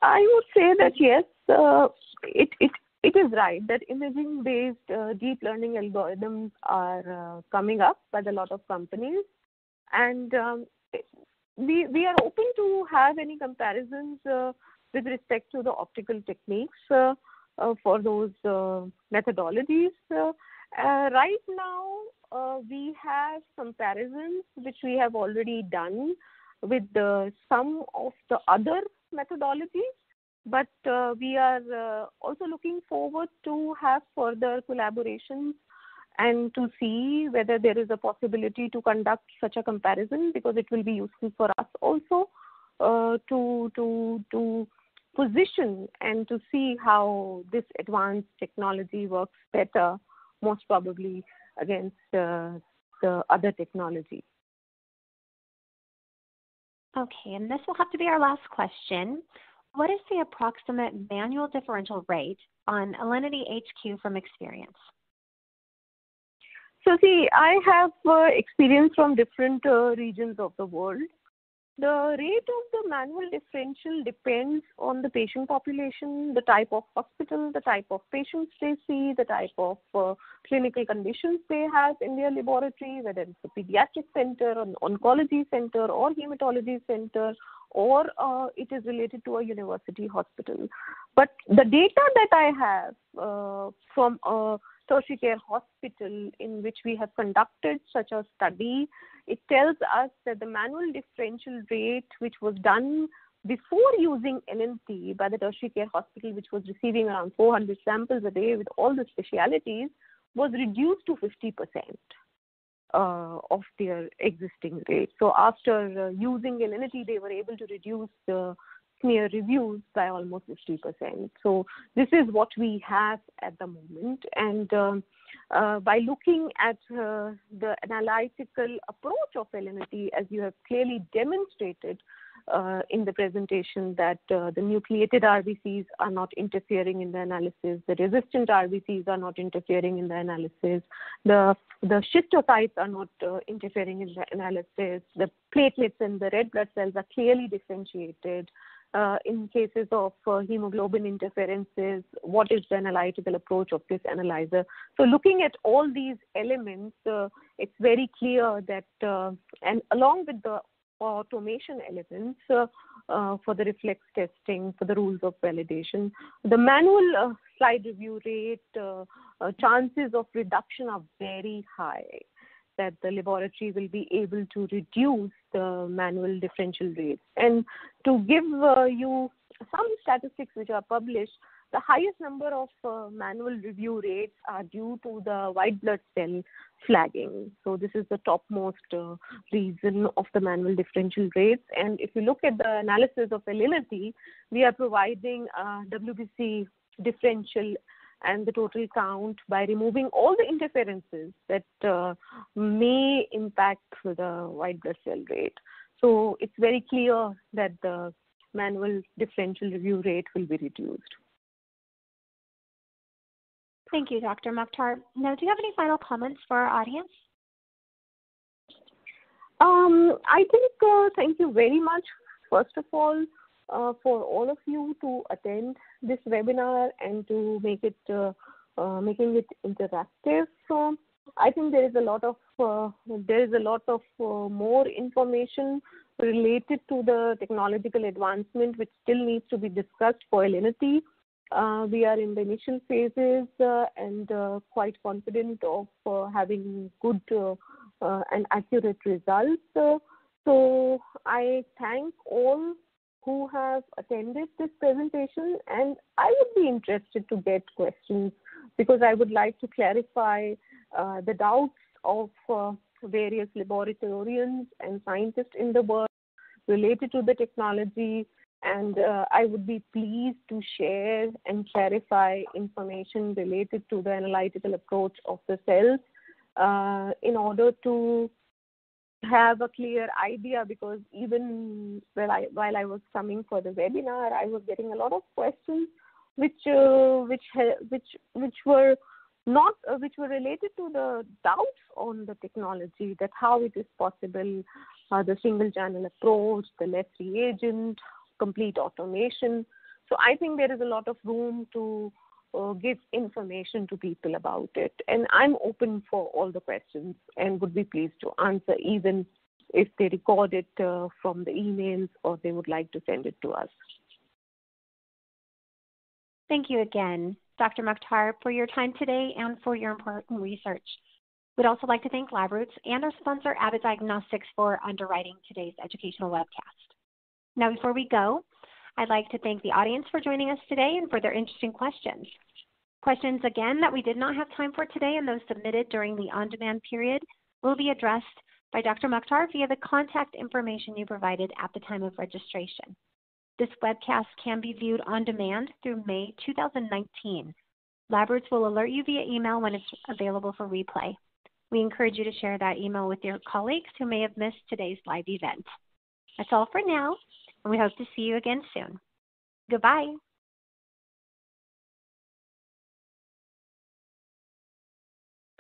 I would say that yes, it is right that imaging-based deep learning algorithms are coming up by a lot of companies, and we are open to have any comparisons with respect to the optical techniques for those methodologies. Right now, we have comparisons which we have already done with some of the other methodologies, but we are also looking forward to have further collaborations and to see whether there is a possibility to conduct such a comparison, because it will be useful for us also to position and to see how this advanced technology works better, most probably against the other technology. Okay, and this will have to be our last question. What is the approximate manual differential rate on Alinity HQ from experience? So see, I have experience from different regions of the world. The rate of the manual differential depends on the patient population, the type of hospital, the type of patients they see, the type of clinical conditions they have in their laboratory, whether it's a pediatric center, an oncology center, or hematology center, or it is related to a university hospital. But the data that I have from a tertiary care hospital in which we have conducted such a study, it tells us that the manual differential rate, which was done before using NNT by the tertiary care hospital, which was receiving around 400 samples a day with all the specialities, was reduced to 50% of their existing rate. So after using Alinity, they were able to reduce the smear reviews by almost 50%. So this is what we have at the moment. And by looking at the analytical approach of Alinity, as you have clearly demonstrated in the presentation, that the nucleated RBCs are not interfering in the analysis, the resistant RBCs are not interfering in the analysis, the schistocytes are not interfering in the analysis, the platelets and the red blood cells are clearly differentiated. In cases of hemoglobin interferences, what is the analytical approach of this analyzer? So looking at all these elements, it's very clear that, and along with the automation elements for the reflex testing, for the rules of validation, the manual slide review rate, chances of reduction are very high, that the laboratory will be able to reduce the manual differential rates. And to give you some statistics which are published, the highest number of manual review rates are due to the white blood cell flagging. So this is the topmost reason of the manual differential rates. And if you look at the analysis of Alinity, we are providing WBC differential and the total count by removing all the interferences that may impact the white blood cell rate. So it's very clear that the manual differential review rate will be reduced. Thank you, Dr. Mukhtar. Now, do you have any final comments for our audience? I think thank you very much, first of all, for all of you to attend this webinar and to make it making it interactive. I think there is a lot of more information related to the technological advancement which still needs to be discussed for Alinity. We are in the initial phases and quite confident of having good and accurate results. So I thank all who have attended this presentation, and I would be interested to get questions because I would like to clarify the doubts of various laboratorians and scientists in the world related to the technology, and I would be pleased to share and clarify information related to the analytical approach of the cells in order to have a clear idea, because even while I was coming for the webinar, I was getting a lot of questions which were related to the doubts on the technology, that how it is possible, the single channel approach, the less reagent, complete automation. So I think there is a lot of room to give information to people about it. And I'm open for all the questions and would be pleased to answer, even if they record it from the emails or they would like to send it to us. Thank you again, Dr. Mukhtar, for your time today and for your important research. We'd also like to thank LabRoots and our sponsor, Abbott Diagnostics, for underwriting today's educational webcast. Now, before we go, I'd like to thank the audience for joining us today and for their interesting questions. Questions, again, that we did not have time for today and those submitted during the on-demand period will be addressed by Dr. Mukhtar via the contact information you provided at the time of registration. This webcast can be viewed on demand through May 2019. LabRoots will alert you via email when it's available for replay. We encourage you to share that email with your colleagues who may have missed today's live event. That's all for now, and we hope to see you again soon. Goodbye.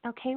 Okay.